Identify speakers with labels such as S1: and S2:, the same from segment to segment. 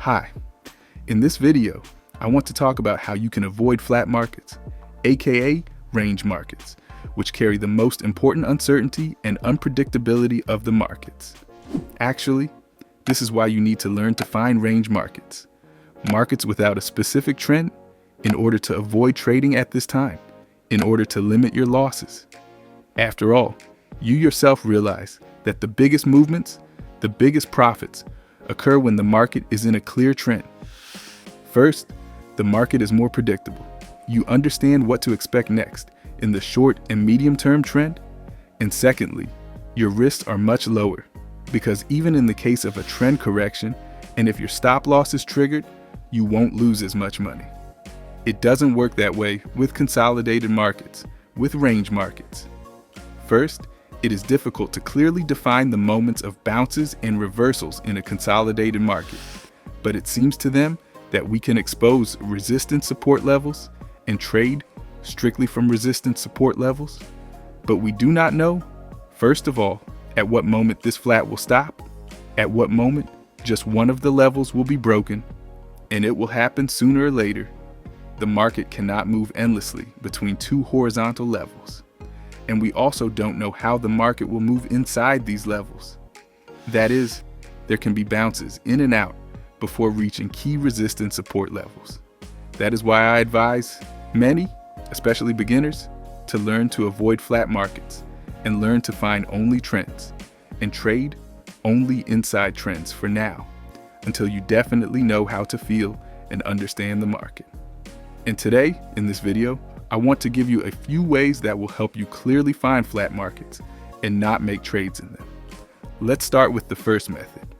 S1: Hi, in this video, I want to talk about how you can avoid flat markets, aka range markets, which carry the most important uncertainty and unpredictability of the markets. Actually, this is why you need to learn to find range markets, markets without a specific trend, in order to avoid trading at this time, in order to limit your losses. After all, you yourself realize that the biggest movements, the biggest profits, occur when the market is in a clear trend. First, the market is more predictable. You understand what to expect next in the short and medium-term trend. And secondly, your risks are much lower, because even in the case of a trend correction, and if your stop loss is triggered, you won't lose as much money. It doesn't work that way with consolidated markets, with range markets. First, it is difficult to clearly define the moments of bounces and reversals in a consolidated market, but it seems to them that we can expose resistance support levels and trade strictly from resistance support levels. But we do not know, first of all, at what moment this flat will stop, at what moment just one of the levels will be broken, and it will happen sooner or later. The market cannot move endlessly between two horizontal levels. And we also don't know how the market will move inside these levels. That is, there can be bounces in and out before reaching key resistance support levels. That is why I advise many, especially beginners, to learn to avoid flat markets and learn to find only trends and trade only inside trends for now, until you definitely know how to feel and understand the market. And today, in this video, I want to give you a few ways that will help you clearly find flat markets and not make trades in them. Let's start with the first method.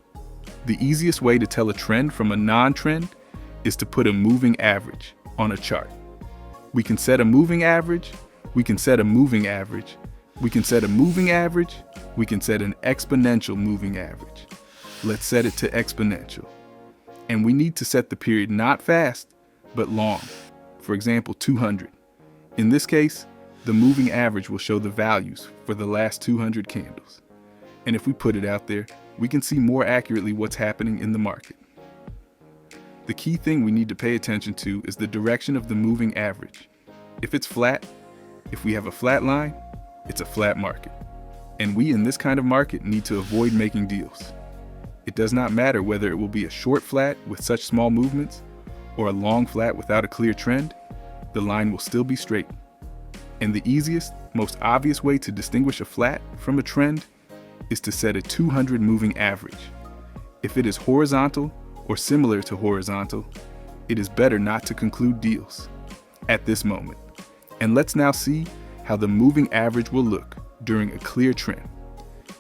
S1: The easiest way to tell a trend from a non-trend is to put a moving average on a chart. We can set a moving average, we can set a moving average, we can set a moving average, we can set an exponential moving average. Let's set it to exponential. And we need to set the period not fast, but long. For example, 200. In this case, the moving average will show the values for the last 200 candles. And if we put it out there, we can see more accurately what's happening in the market. The key thing we need to pay attention to is the direction of the moving average. If it's flat, if we have a flat line, it's a flat market. And we in this kind of market need to avoid making deals. It does not matter whether it will be a short flat with such small movements or a long flat without a clear trend. The line will still be straight. And the easiest, most obvious way to distinguish a flat from a trend is to set a 200 moving average. If it is horizontal or similar to horizontal, it is better not to conclude deals at this moment. And let's now see how the moving average will look during a clear trend.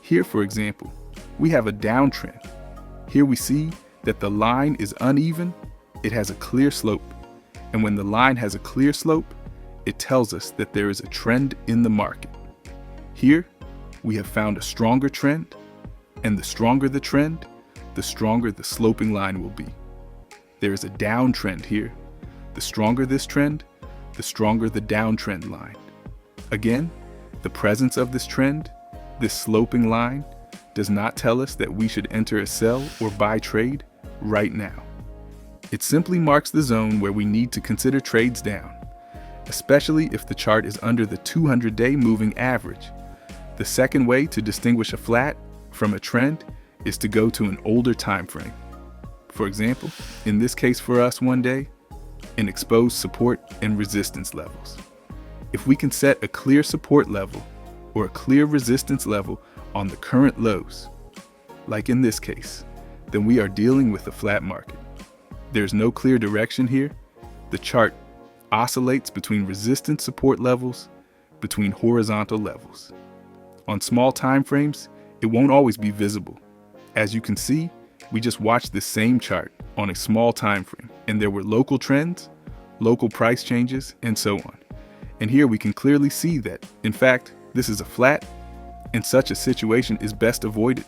S1: Here, for example, we have a downtrend. Here we see that the line is uneven, it has a clear slope. And when the line has a clear slope, it tells us that there is a trend in the market. Here, we have found a stronger trend, and the stronger the trend, the stronger the sloping line will be. There is a downtrend here. The stronger this trend, the stronger the downtrend line. Again, the presence of this trend, this sloping line, does not tell us that we should enter a sell or buy trade right now. It simply marks the zone where we need to consider trades down, especially if the chart is under the 200-day moving average. The second way to distinguish a flat from a trend is to go to an older time frame. For example, in this case for us 1 day, and expose support and resistance levels. If we can set a clear support level or a clear resistance level on the current lows, like in this case, then we are dealing with a flat market. There's no clear direction here. The chart oscillates between resistance support levels, between horizontal levels. On small time frames, it won't always be visible. As you can see, we just watched this same chart on a small time frame, and there were local trends, local price changes, and so on. And here we can clearly see that, in fact, this is a flat, and such a situation is best avoided.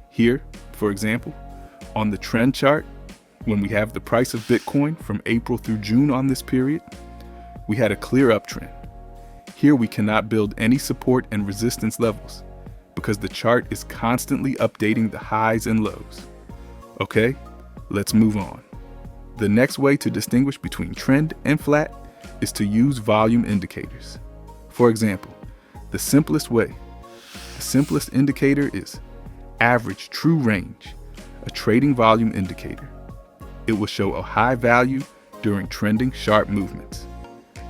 S1: Here, for example, on the trend chart, when we have the price of Bitcoin from April through June on this period, we had a clear uptrend. Here we cannot build any support and resistance levels because the chart is constantly updating the highs and lows. Okay, Let's move on. The next way to distinguish between trend and flat is to use volume indicators. For example, the simplest indicator is average true range, a trading volume indicator. It will show a high value during trending sharp movements.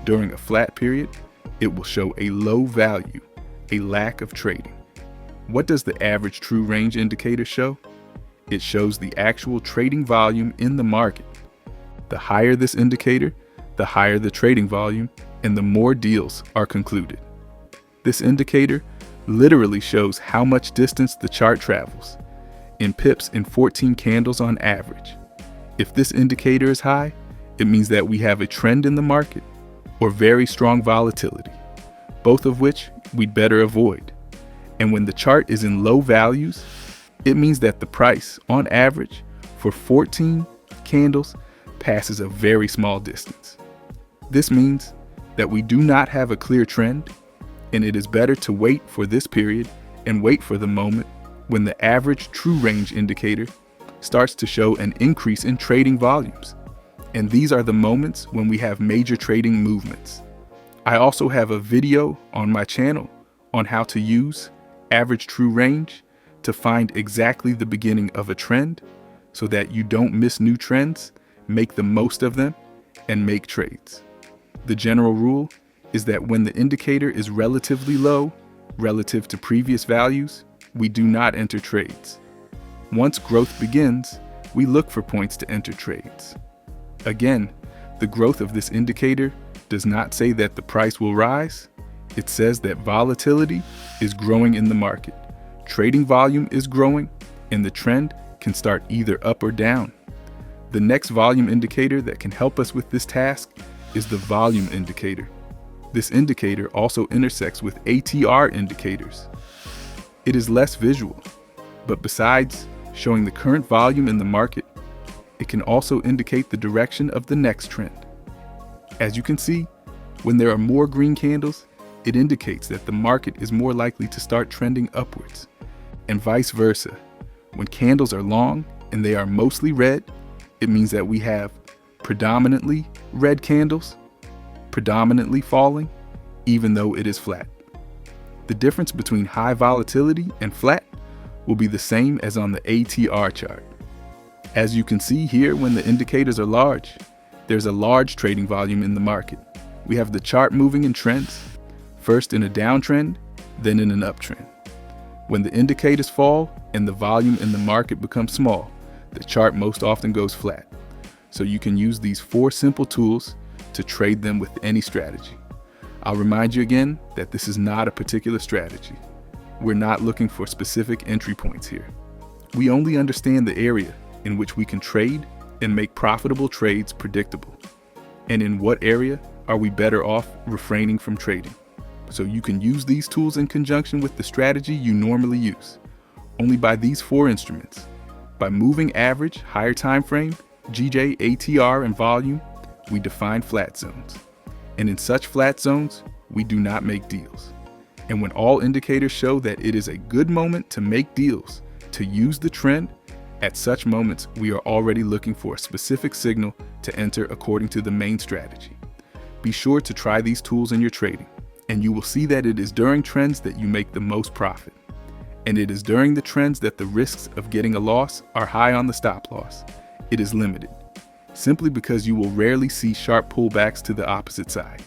S1: During a flat period, it will show a low value, a lack of trading. What does the average true range indicator show? It shows the actual trading volume in the market. The higher this indicator, the higher the trading volume, and the more deals are concluded. This indicator literally shows how much distance the chart travels, in pips in 14 candles on average. If this indicator is high, it means that we have a trend in the market or very strong volatility, both of which we'd better avoid. And when the chart is in low values, it means that the price, on average, for 14 candles passes a very small distance. This means that we do not have a clear trend, and it is better to wait for this period and wait for the moment when the average true range indicator starts to show an increase in trading volumes. And these are the moments when we have major trading movements. I also have a video on my channel on how to use average true range to find exactly the beginning of a trend so that you don't miss new trends, make the most of them, and make trades. The general rule is that when the indicator is relatively low relative to previous values, we do not enter trades. Once growth begins, we look for points to enter trades. Again, the growth of this indicator does not say that the price will rise. It says that volatility is growing in the market. Trading volume is growing, and the trend can start either up or down. The next volume indicator that can help us with this task is the volume indicator. This indicator also intersects with ATR indicators. It is less visual, but besides showing the current volume in the market, it can also indicate the direction of the next trend. As you can see, when there are more green candles, it indicates that the market is more likely to start trending upwards, and vice versa. When candles are long and they are mostly red, it means that we have predominantly red candles, predominantly falling, even though it is flat. The difference between high volatility and flat will be the same as on the ATR chart. As you can see here, when the indicators are large, there's a large trading volume in the market. We have the chart moving in trends, first in a downtrend, then in an uptrend. When the indicators fall and the volume in the market becomes small, the chart most often goes flat. So you can use these 4 simple tools to trade them with any strategy. I'll remind you again that this is not a particular strategy. We're not looking for specific entry points here. We only understand the area in which we can trade and make profitable trades predictable. And in what area are we better off refraining from trading? So you can use these tools in conjunction with the strategy you normally use. Only by these 4 instruments. By moving average, higher time frame, GJ, ATR, and volume, we define flat zones. And in such flat zones, we do not make deals. And when all indicators show that it is a good moment to make deals, to use the trend, at such moments, we are already looking for a specific signal to enter according to the main strategy. Be sure to try these tools in your trading, and you will see that it is during trends that you make the most profit. And it is during the trends that the risks of getting a loss are high on the stop loss. It is limited, simply because you will rarely see sharp pullbacks to the opposite side.